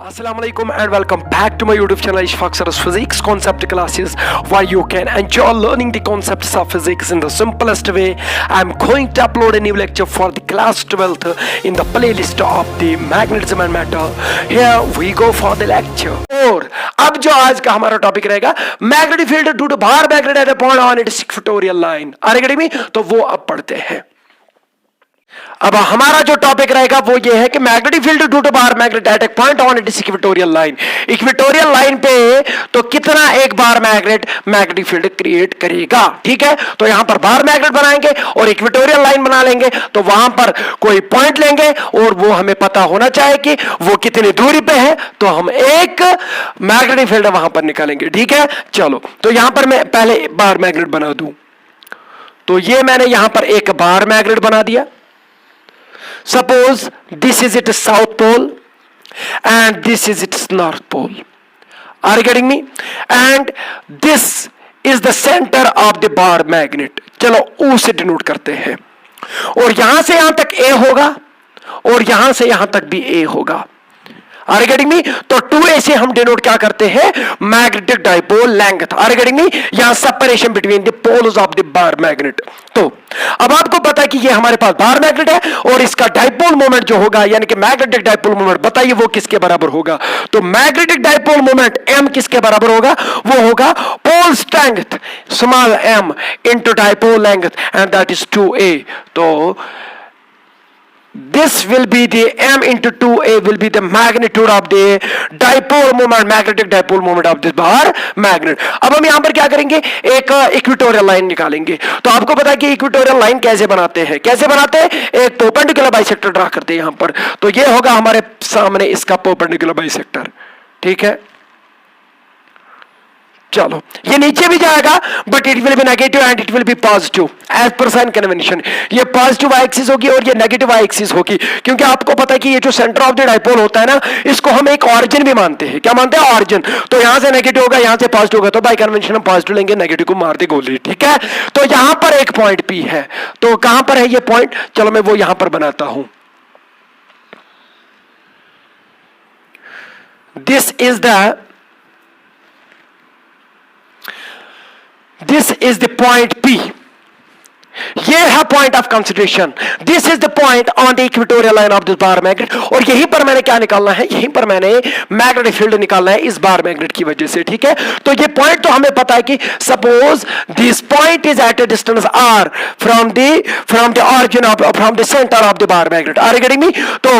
Assalamualaikum and welcome back to my YouTube channel Ishfaq Sir's Physics Concept Classes, where you can enjoy learning the concepts of physics in the simplest way. I'm going to upload a new lecture for the class 12th in the playlist of the magnetism and matter. Here we go for the lecture. और अब जो आज का हमारा topic रहेगा magnetic field due to bar magnet at a point on its equatorial line. आगे में तो वो अब पढ़ते हैं। अब हमारा जो टॉपिक रहेगा वो ये है कि magnetic field due to bar magnet at a point on its equatorial line. Equatorial line पे तो कितना एक bar magnet magnetic field create करेगा। ठीक है, तो यहां पर बार मैग्नेट बनाएंगे और इक्वेटोरियल लाइन बना लेंगे, तो वहां पर कोई पॉइंट लेंगे और वो हमें पता होना चाहिए कि वो कितनी दूरी पे है, तो हम एक मैग्नेटिक फील्ड वहां पर निकालेंगे। ठीक है, चलो तो यहां पर मैं पहले बार मैग्नेट बना दूं। तो ये मैंने यहां पर एक बार मैग्नेट बना दिया। Suppose this is its south pole and this is its north pole. Are you getting me? And this is the center of the bar magnet. चलो U से डिनोट करते हैं, और यहां से यहां तक A होगा और यहां से यहां तक भी A होगा। Are you getting me? तो 2A से हम डिनोट क्या करते हैं? Magnetic dipole length. Are you getting me? यहां separation between the poles of the bar magnet. तो अब आपको पता है कि ये हमारे पास बार मैग्नेट है और इसका डाइपोल मोमेंट जो होगा यानी कि मैग्नेटिक डाइपोल मोमेंट, बताइए वो किसके बराबर होगा? तो मैग्नेटिक डाइपोल मोमेंट M किसके बराबर होगा? वो होगा pole strength small m into dipole length and that is 2A। तो this will be the m into 2A will be the magnitude of the dipole moment, magnetic dipole moment of this bar magnet। अब हम यहां पर क्या करेंगे? एक equatorial line निकालेंगे। तो आपको पता है कि इक्वेटोरियल लाइन कैसे बनाते हैं? कैसे बनाते हैं? एक परपेंडिकुलर बाइसेक्टर ड्रा करते हैं यहां पर। तो ये होगा हमारे सामने इसका परपेंडिकुलर बाइसेक्टर। ठीक है, चलो ये नीचे भी जाएगा but it will be negative and it will be positive as per sign convention. ये पॉजिटिव वाई एक्सिस होगी और ये नेगेटिव वाई एक्सिस होगी, क्योंकि आपको पता है कि ये जो सेंटर ऑफ द डाइपोल होता है ना, इसको हम एक ऑरिजिन भी मानते हैं। क्या मानते हैं? ऑरिजिन। तो यहां से नेगेटिव होगा, यहां से पॉजिटिव होगा, तो बाय कन्वेंशन हम पॉजिटिव लेंगे, नेगेटिव को मार दे गोली। ठीक है, तो यहां पर एक पॉइंट पी है। तो कहां पर है ये पॉइंट? चलो मैं वो यहां पर बनाता हूं। This is the point P. ये है point of consideration. This is the point on the equatorial line of this bar magnet, और यहीं पर मैंने क्या निकालना है? यहीं पर मैंने मैग्नेटिक फील्ड निकालना है इस बार मैग्नेट की वजह से। ठीक है, तो ये पॉइंट तो हमें पता है कि suppose this point is at a distance r from the origin of from the centre of the bar magnet. Are you getting me? तो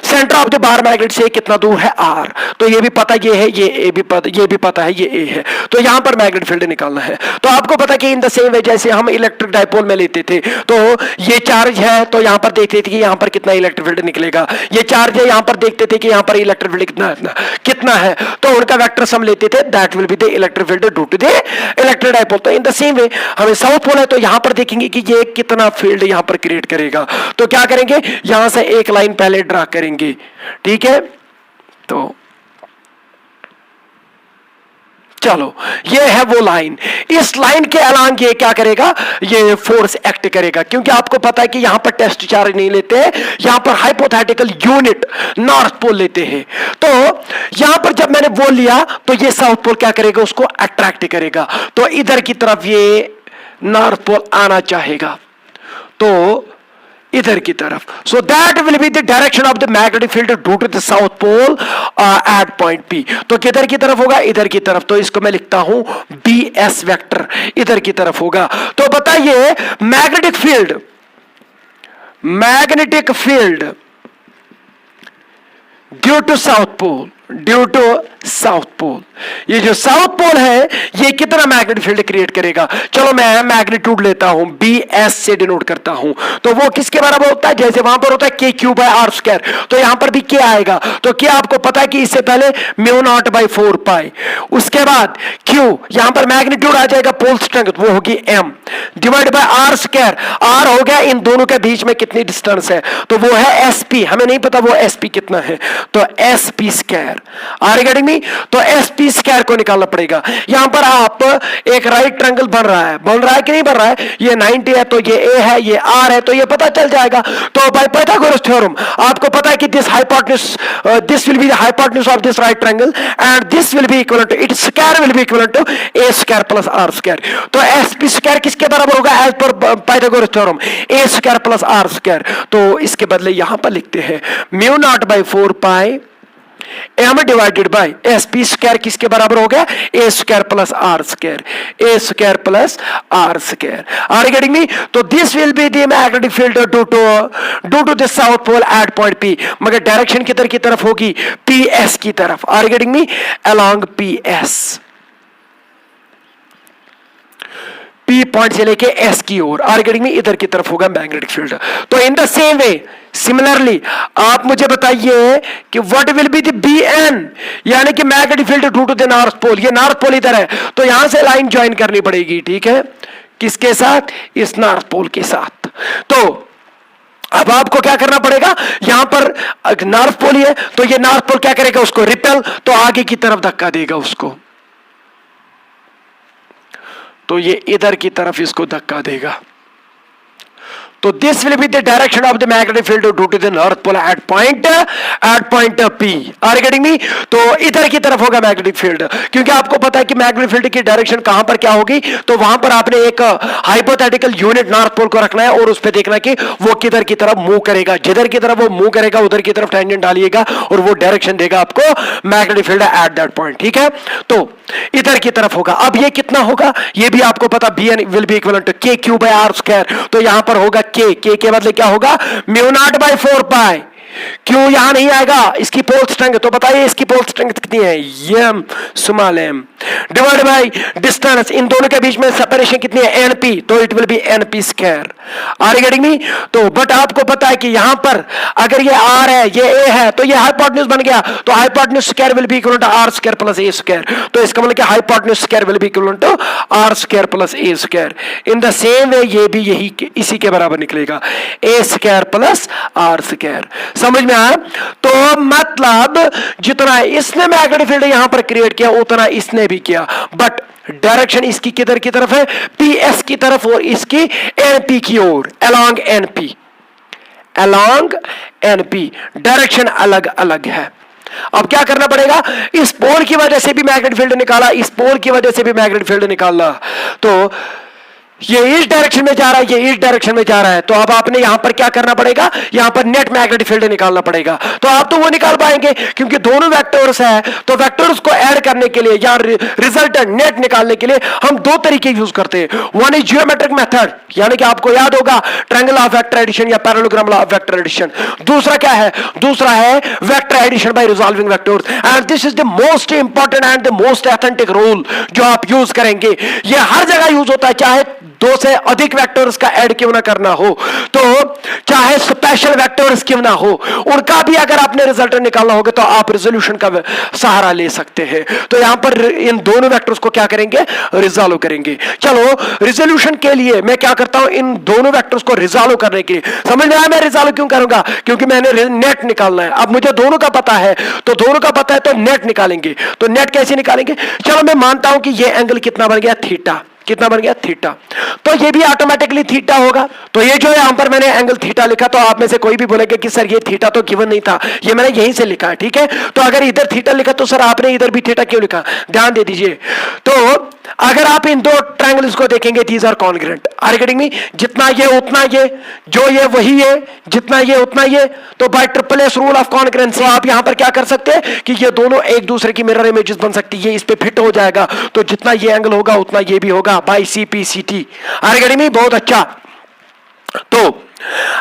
centre of the bar magnet से कितना दूर है? r। तो ये भी पता, ये है, ये भी पता, ये भी पता है, ये a है। तो यहां पर मैग्नेटिक फील्ड निकालना है। तो आपको पता कि इन द सेम वे जैसे हम इलेक्ट्रिक डाइपोल में लेते थे, तो ये चार्ज है तो यहां पर देखते थे कि यहां पर कितना इलेक्ट्रिक फील्ड निकलेगा। ये चार्ज है, यहां पर देखते थे कि यहां पर इलेक्ट्रिक फील्ड कितना है, तो उनका वेक्टर सम लेते थे, that will be the electric field due to the electric dipole. तो इन द सेम वे हमें साउथ पोल है, तो यहां पर देखेंगे कि ये कितना फील्ड यहां पर क्रिएट करेगा। तो क्या करेंगे? यहां से एक लाइन पहले ड्रा करेंगे। ठीक है, तो चलो ये है वो लाइन। इस लाइन के अलांग ये क्या करेगा? ये फोर्स एक्ट करेगा, क्योंकि आपको पता है कि यहां पर टेस्ट चार्ज नहीं लेते हैं, यहां पर हाइपोथेटिकल यूनिट नॉर्थ पोल लेते हैं। तो यहां पर जब मैंने वो लिया तो ये साउथ पोल क्या करेगा? उसको अट्रैक्ट करेगा, तो इधर की तरफ ये नॉर्थ पोल आना चाहेगा, तो इधर की तरफ। So that will be the direction of the magnetic field due to the south pole at point P। तो किधर की तरफ होगा? इधर की तरफ। तो इसको मैं लिखता हूं BS वेक्टर, इधर की तरफ होगा। तो बताइए magnetic field due to south pole, due to south pole, ये जो साउथ पोल है ये कितना मैग्नेटिक फील्ड क्रिएट करेगा? चलो मैं मैग्नीट्यूड लेता हूं, BS से डिनोट करता हूं। तो वो किसके बराबर होता है? जैसे वहां पर होता है KQ/R², तो यहां पर भी K आएगा। तो K आपको पता है कि इससे पहले μ0/4π, उसके बाद Q, यहां पर मैग्नीट्यूड आ जाएगा, पोल स्ट्रेंथ वो होगी M divide bye R²। R हो गया इन दोनों के बीच में कितनी डिस्टेंस है, तो वो है SP। हमें नहीं पता वो SP कितना है, तो SP²। Are getting me? Me? तो SP स्क्वायर को निकालना पड़ेगा। यहां पर आप एक राइट ट्रायंगल बन रहा है कि नहीं बन रहा है? ये 90 है तो ये A है, ये R है, तो ये पता चल जाएगा। तो बाय पाइथागोरस थ्योरम आपको पता है कि this hypotenuse, this will be the hypotenuse of this right triangle and this will be equal to, its square will be equal to A square plus R square. तो SP square किसके बराबर होगा as per Pythagoras theorem? A square plus R square. तो इसके बदले यहां पर लिखते हैं mu naught by 4 pi m divided by SP square किसके बराबर हो गया? A square plus R square, A square plus R square. Are you getting me? तो this will be the magnetic field due to the south pole at point P, मगर direction किधर की तरफ होगी? PS की तरफ। Are you getting me? Along PS, P point से लेके S की ओर, आर गेटिंग मी? इधर की तरफ होगा मैग्नेटिक फील्ड। तो in the same way similarly आप मुझे बताइए कि what will be the BN, यानी कि magnetic field due to the north pole. ये नॉर्थ पोल इधर है तो यहां से लाइन ज्वाइन करनी पड़ेगी, ठीक है? किसके साथ? इस नॉर्थ पोल के साथ। तो अब आपको क्या करना पड़ेगा? यहां पर नॉर्थ पोल है तो ये नॉर्थ पोल क्या करेगा? उसको रिपेल, तो आगे की तरफ धक्का देगा उसको, तो ये इधर की तरफ इसको धक्का देगा। तो this will be the direction of the magnetic field due to the north pole at point P। Are getting me? तो इधर की तरफ होगा मैग्नेटिक फील्ड, क्योंकि आपको पता है कि मैग्नेटिक फील्ड की डायरेक्शन कहां पर क्या होगी। तो वहां पर आपने एक हाइपोथेटिकल यूनिट नॉर्थ पोल को रखना है और उस पर देखना कि वो किधर की तरफ मूव करेगा। जिधर की तरफ वो मूव करेगा उधर की तरफ टेंजेंट डालिएगा और वो डायरेक्शन देगा आपको magnetic field at that point, ठीक है? तो इधर की तरफ होगा। अब ये कितना होगा ये भी आपको पता, BN will be equal to KQ by R square. तो यहां पर होगा K के बदले क्या होगा? Mu naught by 4 pi. क्यों यहां नहीं आएगा? इसकी पोल स्ट्रेंथ, तो बताइए इसकी पोल स्ट्रेंथ कितनी है? m small m divide by distance, इन दोनों के बीच में सेपरेशन कितनी है? NP, तो it will be NP square. Are you getting me? तो बट आपको पता है कि यहां पर अगर ये R है, ये A है, तो ये हाइपोटेन्यूज बन गया, तो hypotenuse square will be equal to R square plus A square. तो इसका मतलब कि hypotenuse square will be equal to R square plus A square. In the same way ये भी यही इसी के बराबर निकलेगा, A square plus R square. समझ में आया? तो मतलब जितना इसने मैग्नेटिक फील्ड यहां पर क्रिएट किया उतना इसने भी किया, बट डायरेक्शन इसकी किधर की तरफ है? PS की तरफ और इसकी NP की ओर, along NP, along NP। Direction अलग अलग है। अब क्या करना पड़ेगा? इस पोल की वजह से भी मैग्नेटिक फील्ड निकाला, इस पोल की वजह से भी मैग्नेटिक फील्ड निकाला, तो ये इस डायरेक्शन में जा रहा है, ये इस डायरेक्शन में जा रहा है। तो अब आपने यहां पर क्या करना पड़ेगा? यहां पर नेट मैग्नेटिक फील्ड निकालना पड़ेगा। तो आप तो वो निकाल पाएंगे क्योंकि दोनों वेक्टर्स है, तो वेक्टर्स को ऐड करने के लिए या रिजल्टेंट नेट निकालने के लिए हम दो तरीके यूज करते हैं। वन इज जियोमेट्रिक मेथड, यानी कि आपको याद होगा ट्रायंगल ऑफ वेक्टर एडिशन या पैरेललोग्राम ऑफ वेक्टर एडिशन। दूसरा क्या है? दूसरा है vector addition by resolving vectors, and this is the most important and the most authentic rule जो आप यूज करेंगे। ये हर जगह यूज होता है, चाहे दो से अधिक वेक्टर्स का ऐड क्यों ना करना हो, तो चाहे स्पेशल वेक्टर्स क्यों ना हो, उनका भी अगर आपने रिजल्टेंट निकालना होगा तो आप रिजोल्यूशन का सहारा ले सकते हैं। तो यहां पर इन दोनों वेक्टर्स को क्या करेंगे? रिजॉल्व करेंगे। चलो रिजोल्यूशन के लिए मैं क्या करता हूं, इन दोनों वेक्टर्स को रिजॉल्व करने के लिए, समझ में आया मैं रिजॉल्व क्यों करूंगा? क्योंकि मैंने नेट निकालना है। अब मुझे दोनों का पता है, तो दोनों का पता है तो नेट निकालेंगे। तो नेट कैसे निकालेंगे? चलो मैं मानता हूं कि ये एंगल कितना बन गया? थीटा। कितना बन गया? थीटा। तो ये भी ऑटोमेटिकली थीटा होगा। तो ये जो यहां पर मैंने एंगल थीटा लिखा, तो आप में से कोई भी बोलेगा कि सर ये थीटा तो गिवन नहीं था, ये मैंने यहीं से लिखा है, ठीक है? तो अगर इधर थीटा लिखा तो सर आपने इधर भी थीटा क्यों लिखा? ध्यान दे दीजिए। तो अगर आप इन दो ट्रायंगल्स को देखेंगे, these are congruent. Are you getting me? जितना ये उतना ये, जो ये वही है, जितना ये उतना ये। तो bye triple S rule of congruence आप यहां पर क्या कर सकते हैं कि ये दोनों एक दूसरे की मिरर इमेजेस बन सकती है, इस पे फिट हो जाएगा। तो जितना ये एंगल होगा उतना ये भी होगा by CPCT। Are you getting me? बहुत अच्छा। तो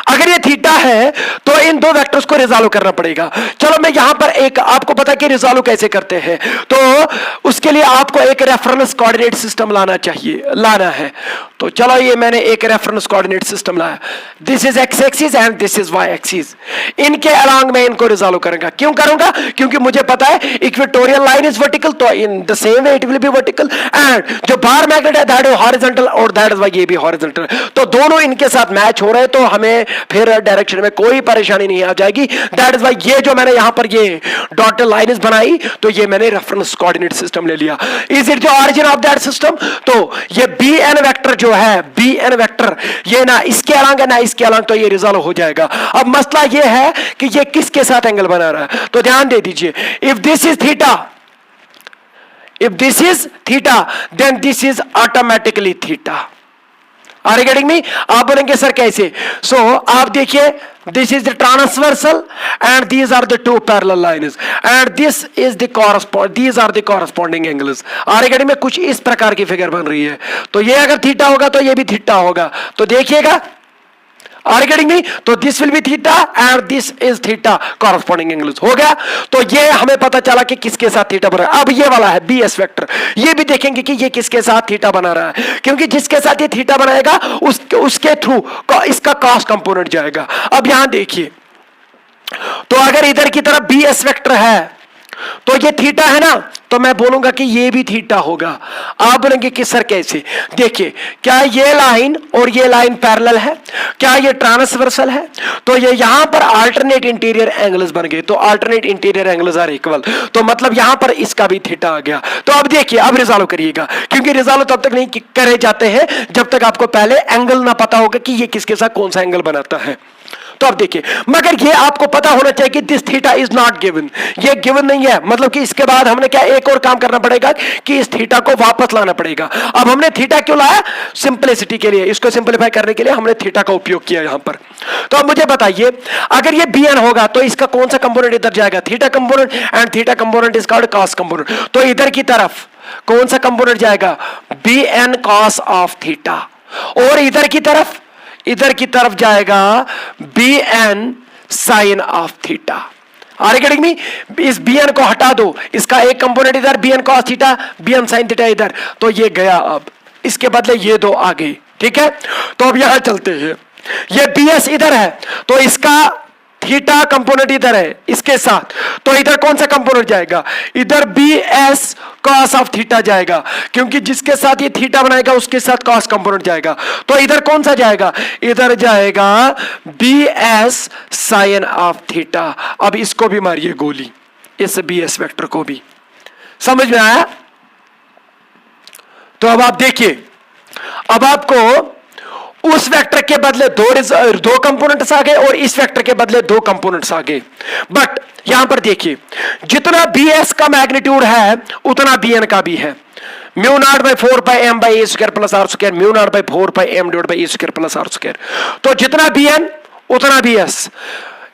अगर ये थीटा है तो इन दो वेक्टर्स को रिजॉल्व करना पड़ेगा। चलो मैं यहां पर एक, आपको पता है कि रिजॉल्व कैसे करते हैं, तो उसके लिए आपको एक रेफरेंस कोऑर्डिनेट सिस्टम लाना है। तो चलो ये मैंने एक रेफरेंस कोऑर्डिनेट सिस्टम लाया। This is X axis and this is Y axis. इनके अलोंग मैं इनको रिजॉल्व करूंगा। क्यों करूंगा? क्योंकि मुझे पता है इक्वेटोरियल लाइन इज वर्टिकल, तो in the same way it will B vertical, and जो बार मैग्नेट है दैट इज हॉरिजॉन्टल और दैट इज वाई ये भी हॉरिजॉन्टल। तो दोनों इनके साथ मैच हो रहे हैं, तो हमें फिर डायरेक्शन में कोई परेशानी नहीं आ जाएगी। दैट इज वाई ये जो मैंने यहां पर ये डॉटेड लाइन्स बनाई तो ये मैंने रेफरेंस कोऑर्डिनेट सिस्टम ले लिया। Is it the origin of that system? तो ये बी एन वेक्टर जो है, बी एन वेक्टर ये ना इसके अलग है ना इसके अलग, तो ये रिजॉल्व हो जाएगा। अब मसला ये है कि ये किसके साथ एंगल बना रहा है, तो ध्यान दे दीजिए। If this is theta, if this is theta then this is automatically theta. Are you getting me? आप बोलेंगे सर कैसे? So आप देखिए, this is the transversal and these are the two parallel lines and this is the these are the corresponding angles. Are you getting me? कुछ इस प्रकार की figure बन रही है, तो ये अगर थीटा होगा तो ये भी थीटा होगा, तो देखिएगा। Are you getting me? तो this will be theta and this is theta corresponding angles। हो गया, तो ये हमें पता चला कि किसके साथ थीटा बना रहा है। अब ये वाला है बी एस वेक्टर, ये भी देखेंगे कि ये किसके साथ थीटा बना रहा है, क्योंकि जिसके साथ ये थीटा बनाएगा उसके थ्रू इसका कॉस कंपोनेंट जाएगा। अब यहां देखिए, तो अगर इधर की तरफ बी एस वेक्टर है तो ये थीटा है ना, तो मैं बोलूंगा कि ये भी थीटा होगा। आप बोलेंगे कि सर कैसे? देखिए, क्या ये लाइन और ये लाइन पैरेलल है? क्या ये ट्रांसवर्सल है? तो ये यहां पर अल्टरनेट इंटीरियर एंगल्स बन गए, तो alternate interior angles are equal, तो मतलब यहां पर इसका भी थीटा आ गया। तो अब देखिए, अब रिजॉल्व करिएगा, क्योंकि रिजॉल्व तब तक नहीं करे जाते हैं जब तक आपको पहले एंगल ना पता होगा कि ये किसके साथ कौन सा एंगल बनाता है। तो अब देखिए, मगर ये आपको पता होना चाहिए कि this theta is not given, ये गिवन नहीं है, मतलब कि इसके बाद हमने क्या एक और काम करना पड़ेगा कि इस थीटा को वापस लाना पड़ेगा। अब हमने थीटा क्यों लाया? सिंपलिसिटी के लिए, इसको सिंपलीफाई करने के लिए हमने थीटा का उपयोग किया यहां पर। तो अब मुझे बताइए, अगर ये बी एन होगा तो इसका कौन सा कंपोनेंट इधर जाएगा? Theta component, and theta component is called cos component. तो इधर की तरफ कौन सा कंपोनेंट जाएगा? B N cos of theta, और इधर की तरफ जाएगा B N sine of theta. Are you getting me? इस बी एन को हटा दो, इसका एक कंपोनेंट इधर B N cos theta, B N sine theta इधर, तो ये गया। अब इसके बदले ये दो आ गए, ठीक है। तो अब यहां चलते हैं, ये बी एस इधर है तो इसका थीटा कंपोनेंट इधर है इसके साथ, तो इधर कौन सा कंपोनेंट जाएगा? इधर B S cos of theta जाएगा, क्योंकि जिसके साथ ये थीटा बनाएगा उसके साथ कॉस कंपोनेंट जाएगा। तो इधर कौन सा जाएगा? इधर जाएगा B S sine of theta. अब इसको भी मारिए गोली, इस बी एस वेक्टर को भी। समझ में आया? तो अब आप देखिए, अब आपको उस वेक्टर के बदले दो कंपोनेंट्स आ गए और इस वेक्टर के बदले दो कंपोनेंट्स आ गए। बट यहां पर देखिए, जितना बी एस का मैग्नीट्यूड है उतना बी एन का भी है। Mu naught by 4 pi M by A square plus are square, mu naught by 4 pi M divide by A square plus are square. तो जितना बी एन उतना बी एस,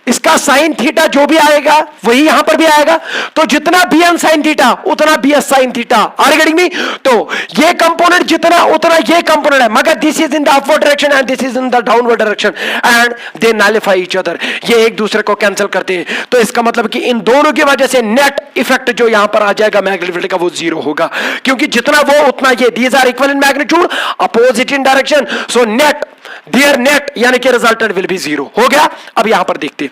इसका साइन थीटा जो भी आएगा वही यहां पर भी आएगा, तो जितना बी एन साइन थीटा उतना B S sine theta. Are you getting me? तो ये कंपोनेंट जितना उतना ये कंपोनेंट है, मगर this is in the upward direction and this is in the downward direction and they nullify each other, ये एक दूसरे को कैंसिल करते हैं। तो इसका मतलब कि इन दोनों की वजह से नेट इफेक्ट जो यहां पर आ जाएगा मैग्नेटिक फील्ड का वो जीरो होगा, क्योंकि जितना वो उतना ये, these are equal in magnitude opposite in direction, so net there net यानी कि रिजल्टेंट विल बी जीरो। हो गया। अब यहां पर देखते हैं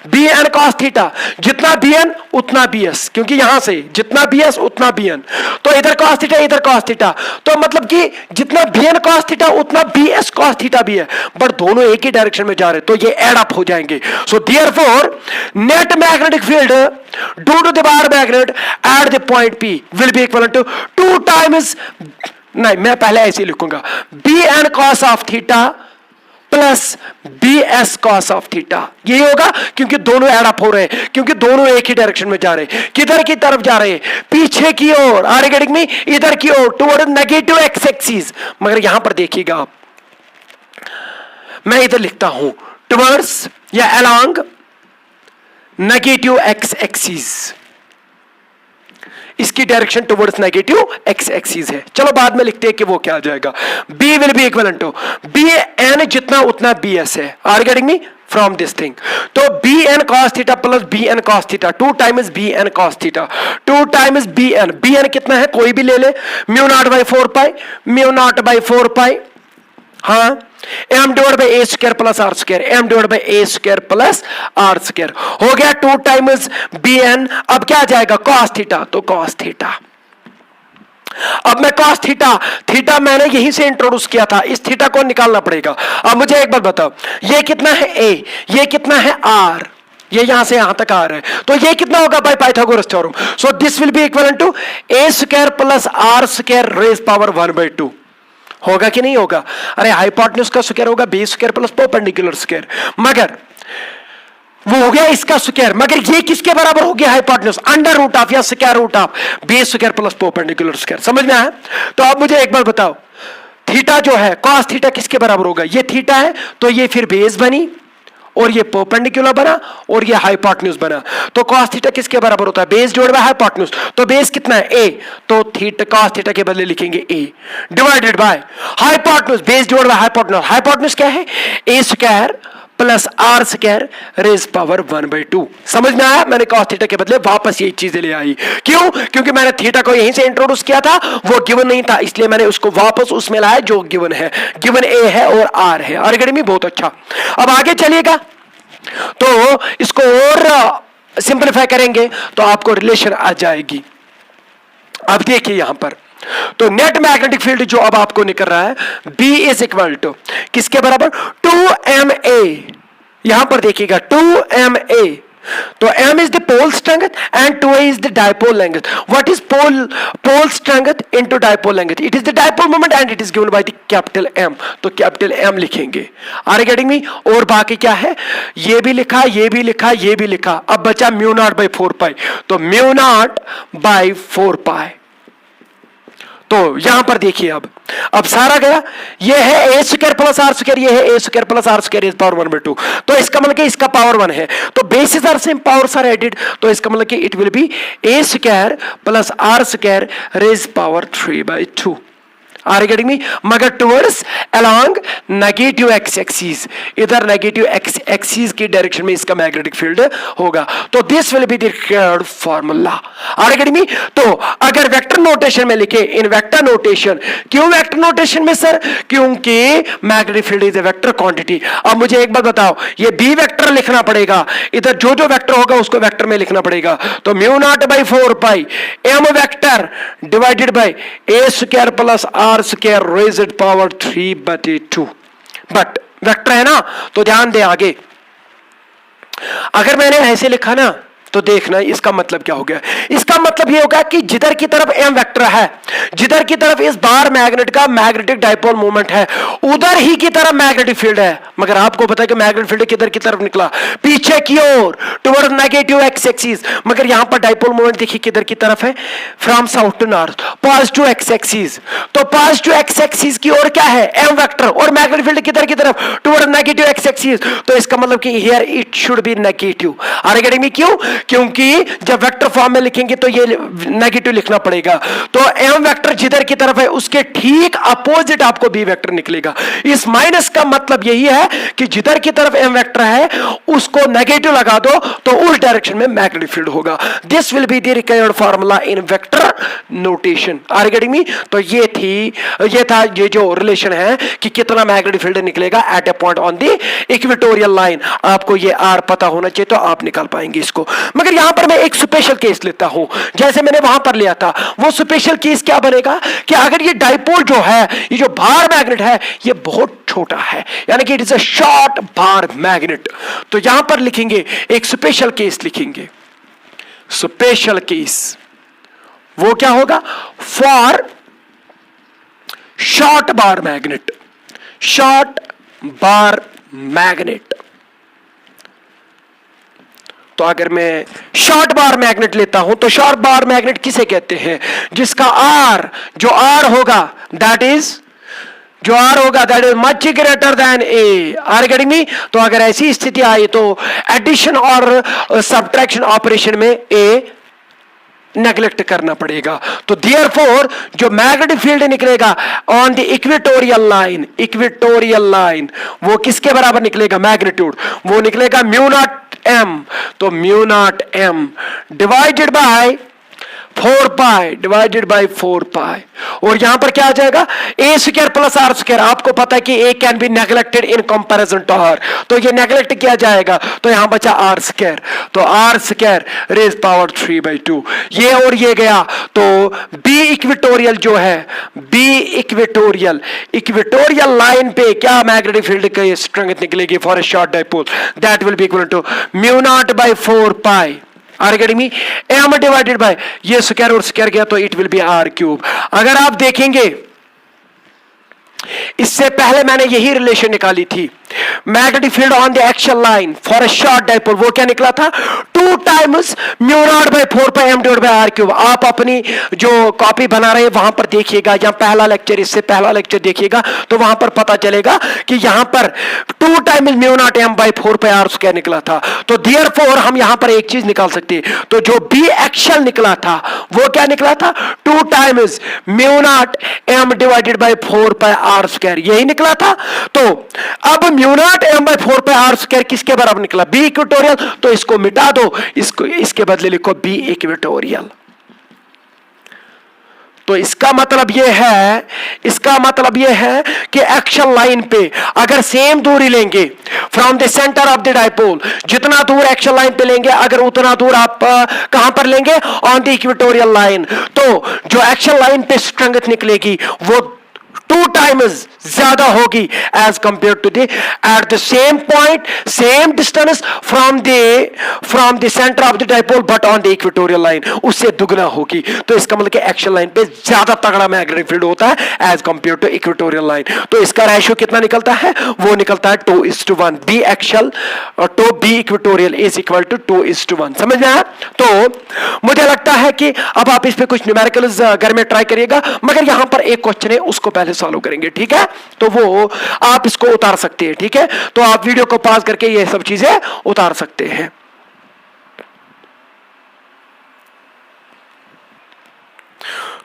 बी एन कॉस थीटा, जितना बी एन उतना बी एस, क्योंकि यहां से जितना बी एस उतना बी एन, तो इधर कॉस थीटा इधर कॉस थीटा, तो मतलब कि जितना बी एन कॉस थीटा उतना बी एस कॉस थीटा भी है, बट दोनों एक ही डायरेक्शन में जा रहे, तो ये एड अप हो जाएंगे। So therefore net magnetic field due to the bar magnet at the point P will be equal to 2 times, नहीं मैं पहले ऐसे ही लिखूंगा, B N cos of theta plus B S cos of theta. यही होगा क्योंकि दोनों एड अप हो रहे हैं, क्योंकि दोनों एक ही डायरेक्शन में जा रहे हैं। किधर की तरफ जा रहे हैं? पीछे की ओर। Are you getting me? इधर की ओर, टुवर्ड नेगेटिव एक्स एक्सिस। मगर यहां पर देखिएगा आप, मैं इधर लिखता हूं टुवर्ड्स या अलोंग नेगेटिव एक्स एक्सिस, इसकी direction towards negative X axis है। चलो बाद में लिखते हैं कि वो क्या आ जाएगा। B will be equal to B N जितना उतना बी एस है। Are getting me? From this thing, तो B N cos theta plus B N cos theta, 2 times B N cos theta, 2 times B N. B N कितना है? कोई भी ले ले, mu naught by 4 pi, mu naught by 4 pi, हाँ, M divide by A square plus are square, M divide by A square plus are square. हो गया 2 times B N. अब क्या आ जाएगा? कॉस थीटा, तो कॉस थीटा। अब मैं cos थीटा, थीटा मैंने यहीं से इंट्रोड्यूस किया था, इस थीटा को निकालना पड़ेगा। अब मुझे एक बात बताओ, ये कितना है a, ये कितना है r, ये यहां से यहां तक आ रहा है, तो ये कितना होगा by Pythagoras theorem? So this will be equivalent to a square plus r square raise power 1/2। होगा कि नहीं होगा? अरे हाइपोटेन्यूज का स्क्वायर होगा b square plus perpendicular square, मगर वो हो गया इसका स्क्वायर, मगर ये किसके बराबर हो गया? हाइपोटेन्यूज अंडर रूट ऑफ या square root of B square plus perpendicular square. समझ में आया? तो अब मुझे एक बार बताओ, थीटा जो है cos थीटा किसके बराबर होगा? ये थीटा है तो ये फिर बेस बनी और ये परपेंडिकुलर बना और ये हाइपोटेन्यूज बना, तो cos थीटा किसके बराबर होता है? बेस जोड़ बाय हाइपोटेन्यूज। तो बेस कितना है? a, तो थीटा cos थीटा के बदले लिखेंगे a divided by hypotenuse, base जोड़ बाय हाइपोटेन्यूज। हाइपोटेन्यूज क्या है? a square plus are square raise power 1/2। समझ में आया? मैंने cos थीटा के बदले वापस यही चीजें ले आई। क्यों? क्योंकि मैंने थीटा को यहीं से इंट्रोड्यूस किया था, वो गिवन नहीं था, इसलिए मैंने उसको वापस उसमें लाया जो गिवन है। गिवन a है और r है। अरेगेडमी बहुत अच्छा। अब आगे चलिएगा, तो इसको और सिंपलीफाई करेंगे तो आपको रिलेशन आ जाएगी। अब देखिए यहां पर, तो नेट मैग्नेटिक फील्ड जो अब आपको निकल रहा है B इज इक्वल टू किसके बराबर? 2ma। यहां पर देखिएगा 2ma, तो m is the pole strength and 2a is the dipole length. What is pole strength into dipole length? It is the dipole moment and it is given by the capital M. तो capital M लिखेंगे। Are you getting me? और बाकी क्या है? ये भी लिखा, ये भी लिखा, ये भी लिखा। अब बचा म्यू नॉट बाई 4 पाई, तो म्यू नॉट बाई 4 पाई। तो यहां पर देखिए, अब सारा गया, ये है a square plus are square, ये है a square plus are square power 1/2, तो इसका मतलब कि इसका पावर 1 है, तो basis are same, powers are added, तो इसका मतलब कि it will be a square plus are square raise power 3/2। Are you getting me? मगर towards along negative X axis, इधर नेगेटिव एक्स एक्सिस की डायरेक्शन में इसका मैग्नेटिक फील्ड होगा। तो this will be the required formula. Are you getting me? तो अगर vector notation में लिखे, इन वेक्टर नोटेशन, क्यों वेक्टर नोटेशन में सर? क्योंकि magnetic field is a vector quantity. अब मुझे एक बात बताओ, ये बी वेक्टर लिखना पड़ेगा, इधर जो जो वेक्टर होगा उसको वेक्टर में लिखना पड़ेगा, तो mu naught by 4 pi M vector divided by A square plus are square raised power 3/2। But vector है ना, तो ध्यान दे आगे, अगर मैंने ऐसे लिखा ना, तो देखना इसका मतलब क्या हो गया। इसका मतलब ये होगा कि जिधर की तरफ m वेक्टर है, जिधर की तरफ इस बार मैग्नेट का मैग्नेटिक डाइपोल मोमेंट है, उधर ही की तरफ मैग्नेटिक फील्ड है। मगर आपको पता है कि मैग्नेटिक फील्ड किधर की तरफ निकला? पीछे की ओर, टुवर्ड नेगेटिव एक्स एक्सिस। मगर यहां पर डाइपोल मोमेंट देखिए किधर की तरफ है? From south to north, positive X axis. तो पॉजिटिव एक्स एक्सिस की ओर क्या है? m वेक्टर, और मैग्नेटिक फील्ड किधर की तरफ? Toward negative X axis. तो इसका मतलब कि here it should be negative. Are you getting me? क्यों? क्योंकि जब वेक्टर फॉर्म में लिखेंगे तो ये नेगेटिव लिखना पड़ेगा। तो एम वेक्टर जिधर की तरफ है उसके ठीक अपोजिट आपको बी वेक्टर निकलेगा। इस माइनस का मतलब यही है कि जिधर की तरफ एम वेक्टर है उसको नेगेटिव लगा दो तो उस डायरेक्शन में मैग्नेटिक फील्ड होगा। This will be the required formula in vector notation. Are you getting me? तो ये था ये जो रिलेशन है कि कितना मैग्नेटिक फील्ड निकलेगा at a point on the equatorial line. आपको ये आर पता होना चाहिए तो आप निकाल पाएंगे इसको। मगर यहां पर मैं एक स्पेशल केस लेता हूं, जैसे मैंने वहां पर लिया था। वो स्पेशल केस क्या बनेगा कि अगर ये डाइपोल जो है, ये जो बार मैग्नेट है, ये बहुत छोटा है, यानी कि it is a short bar magnet, तो यहां पर लिखेंगे एक स्पेशल केस लिखेंगे। स्पेशल केस वो क्या होगा? For short bar magnet, short bar magnet. तो अगर मैं शॉर्ट बार मैग्नेट लेता हूं तो शॉर्ट बार मैग्नेट किसे कहते हैं? जिसका आर, जो आर होगा दैट इज, जो आर होगा that is much greater than A. Are getting me? तो अगर ऐसी स्थिति आई तो एडिशन और सब्ट्रैक्शन ऑपरेशन में ए नेग्लेक्ट करना पड़ेगा। तो देयरफॉर जो मैग्नेटिक फील्ड निकलेगा on the equatorial line, equatorial line वो किसके बराबर निकलेगा? मैग्नीट्यूड वो निकलेगा म्यू नॉट एम। तो mu naught M divided by 4 pi divided by 4 pi, और यहां पर क्या आ जाएगा a square plus are square. आपको पता है कि a can be neglected in comparison to r, तो ये नेग्लेक्ट किया जाएगा, तो यहां बचा आर स्क्वायर, तो आर स्क्वायर रेज पावर 3/2, ये और ये गया। तो बी इक्वेटोरियल जो है, बी इक्वेटोरियल, इक्वेटोरियल लाइन पे क्या मैग्नेटिक फील्ड की स्ट्रेंथ निकलेगी for a short dipole, that will be equal to mu naught by 4 pi R getting me, M divided by ये स्क्वायर और स्क्वायर गया तो it will be R cube. अगर आप देखेंगे इससे पहले मैंने यही रिलेशन निकाली थी, magnetic field on the axial line for a short dipole, वो क्या निकला था 2 times mu naught by 4 pi M divided by R cube. आप अपनी जो कॉपी बना रहे हैं वहां पर देखिएगा, या पहला लेक्चर इससे पहला लेक्चर देखिएगा तो वहां पर पता चलेगा कि यहां पर 2 times mu naught M by 4 pi R square निकला था। तो देयरफॉर हम यहां पर एक चीज निकाल सकते हैं, तो जो बी एक्सियल निकला था वो क्या निकला था 2 times mu naught M divided by 4 pi R square, यही निकला था। तो अब mu naught M by 4 pi R square किसके बराबर निकला, बी इक्वेटोरियल, तो इसको मिटा दो, इसको इसके बदले लिखो बी इक्वेटोरियल। तो इसका मतलब यह है, इसका मतलब यह है कि एक्सियल लाइन पे अगर सेम दूरी लेंगे from the centre of the dipole, जितना दूर एक्सियल लाइन पे लेंगे अगर उतना दूर आप कहां पर लेंगे ऑन द इक्वेटोरियल लाइन, तो जो एक्सियल लाइन पे स्ट्रेंथ निकलेगी वो 2 टाइम्स ज्यादा होगी as compare to the at the same point same distance from the centre of the dipole but on the equatorial line, उससे दुगना होगी। तो इसका मतलब कि एक्सियल लाइन पे ज्यादा तगड़ा मैग्नेटिक फील्ड होता है as compare to equatorial line. तो इसका रेशियो कितना निकलता है, वो निकलता है 2:1, B axial to B equatorial is equal to 2:1। समझ में आया? तो मुझे लगता है कि अब आप इस पे कुछ न्यूमेरिकल्स घर में ट्राई करिएगा, मगर यहां पर एक क्वेश्चन है उसको पहले सॉल्व करेंगे, ठीक है? तो वो आप इसको उतार सकते हैं, ठीक है? तो आप वीडियो को पॉज करके ये सब चीजें उतार सकते हैं।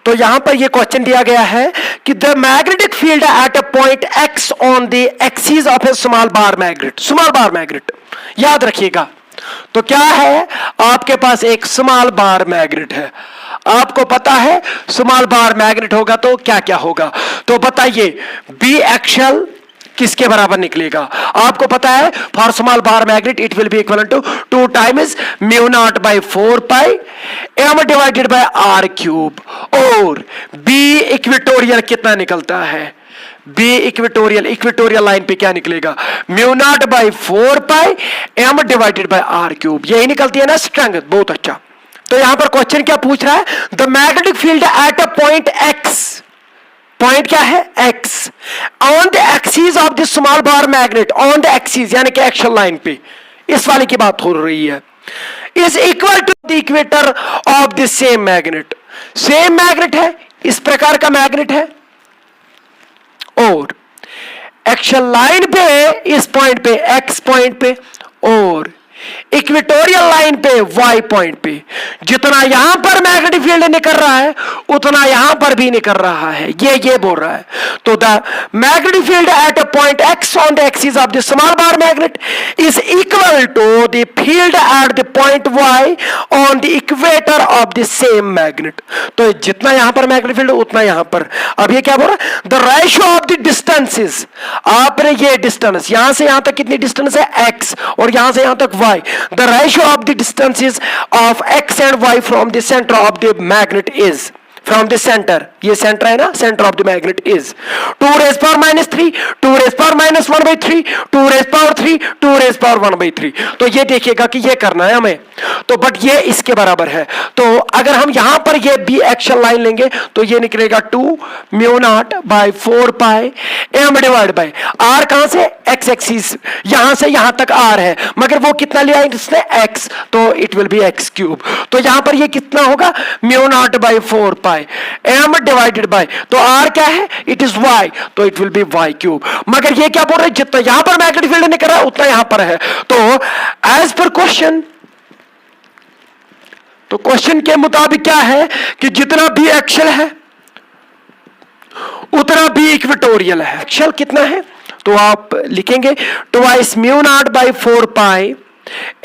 तो यहां पर ये क्वेश्चन दिया गया है कि the magnetic field at a point X on the axis of A small bar magnet, small bar magnet याद रखिएगा। तो क्या है, आपके पास एक स्मॉल बार मैग्नेट है, आपको पता है स्मॉल बार मैग्नेट होगा तो क्या क्या होगा, तो बताइए बी एक्सियल किसके बराबर निकलेगा, आपको पता है for small bar magnet it will be equal to 2 times mu naught by 4 pi M divided by R cube, और बी इक्वेटोरियल कितना निकलता है, बी इक्वेटोरियल, इक्वेटोरियल लाइन पे क्या निकलेगा mu naught by 4 pi M divided by R cube, यही निकलती है ना स्ट्रेंथ। बहुत अच्छा। तो यहां पर क्वेश्चन क्या पूछ रहा है, the magnetic field at a point x, point क्या है x, on the axis of the small bar magnet, on the axis यानी कि एक्सियल लाइन पे, इस वाले की बात हो रही है, is equal to the equator of the same magnet. Same magnet है, इस प्रकार का मैग्नेट है, और एक्सियल लाइन पे इस पॉइंट पे एक्स पॉइंट पे और इक्वेटोरियल लाइन पे वाई पॉइंट पे, जितना यहां पर मैग्नेटिक फील्ड निकल रहा है उतना यहां पर भी निकल रहा है, ये बोल रहा है। तो the magnetic field at a point X on the axis of the small bar magnet is equal to the field at the point Y on the equator of the same magnet. तो जितना यहां पर magnetic field उतना यहां पर। अब ये क्या बोल रहा है, the ratio of the distances, आपने ये डिस्टेंस यहां से यहां तक कितनी डिस्टेंस है x, और यहां से यहां तक y, the ratio of the distances of x and y from the center of the magnet is, from the center, ये सेंटर है ना, centre of the magnet is 2 raised power minus 3, 2 raised power minus 1/3, 2 raised power 3, 2 raised power 1/3। तो ये देखिएगा कि ये करना है हमें, तो बट ये इसके बराबर है। तो अगर हम यहां पर ये बी एक्सियल लाइन लेंगे तो ये निकलेगा 2 mu naught by 4 pi M divide by R, कहां से एक्स एक्सिस, यहां से यहां तक आर है, मगर वो कितना लिया इसने एक्स, तो it will be X cube. तो यहां पर ये कितना होगा mu naught by 4 pi M divided by, तो आर क्या है इट इज वाई, तो it will be Y cube. मगर ये क्या बोल रहे हैं, जितना यहां पर मैग्नेटिक फील्ड निकल रहा है उतना यहां पर है। तो एज पर क्वेश्चन, तो क्वेश्चन के मुताबिक क्या है कि जितना बी एक्सियल है उतना बी इक्वेटोरियल है। एक्सियल कितना है तो आप लिखेंगे twice mu naught by 4 pi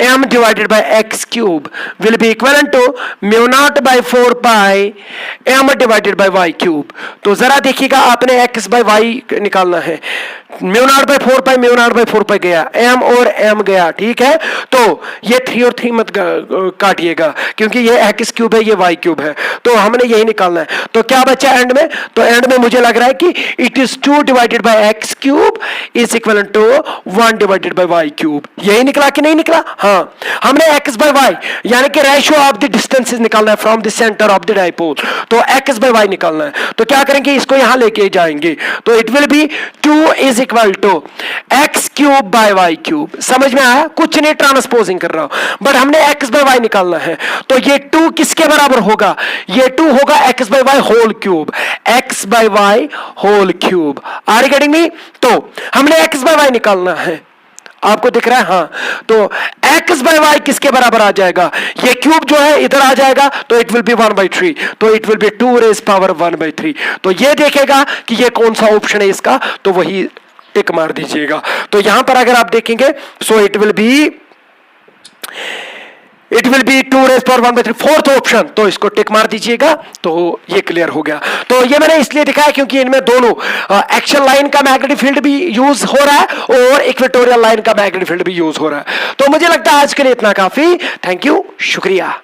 m divided by x cube will be equivalent to mu naught by 4 pi m divided by y cube। तो जरा देखिएगा, आपने x by y निकालना है। Mu naught by 4 pi, mu naught by 4 पाई गया, m और m गया, ठीक है। तो ये 3 और 3 मत काटिएगा, क्योंकि ये x क्यूब है, ये y क्यूब है, तो हमने यही निकालना है। तो क्या बचा एंड में? तो एंड में मुझे लग रहा है कि it is 2 divided by x cube is equal to 1 divided by y cube. यही निकला कि नहीं निकला? हाँ, हमने x बाय y यानी कि रेशियो ऑफ द डिस्टेंसेस निकालना है from the centre of the dipole. तो x बाय y निकालना है, तो क्या करेंगे, इसको यहां लेके जाएंगे, तो it will be 2 is equal to X cube by Y cube. समझ में आया? कुछ नहीं ट्रांसपोजिंग कर रहा हूं, बट हमने एक्स बाय वाई निकालना है। तो ये 2 किसके बराबर होगा? ये 2 होगा X by Y whole cube, X by Y whole cube. Are you getting me? तो हमने एक्स बाय वाई निकालना है, आपको दिख रहा है? हाँ, तो x बाय वाई किसके बराबर आ जाएगा? ये क्यूब जो है इधर आ जाएगा, तो इट विल बी 1/3, तो it will be 2 raise power 1/3। तो ये देखेगा कि ये कौन सा ऑप्शन है इसका, तो वही टिक मार दीजिएगा। तो यहां पर अगर आप देखेंगे, so it will be 2 raise power 1/3, fourth option, तो इसको टिक मार दीजिएगा। तो ये क्लियर हो गया। तो ये मैंने इसलिए दिखाया क्योंकि इनमें दोनों एक्शन लाइन का मैग्नेटिक फील्ड भी यूज हो रहा है और इक्वेटोरियल लाइन का मैग्नेटिक फील्ड भी यूज हो रहा है। तो मुझे लगता है आज के लिए इतना काफी। थैंक यू, शुक्रिया।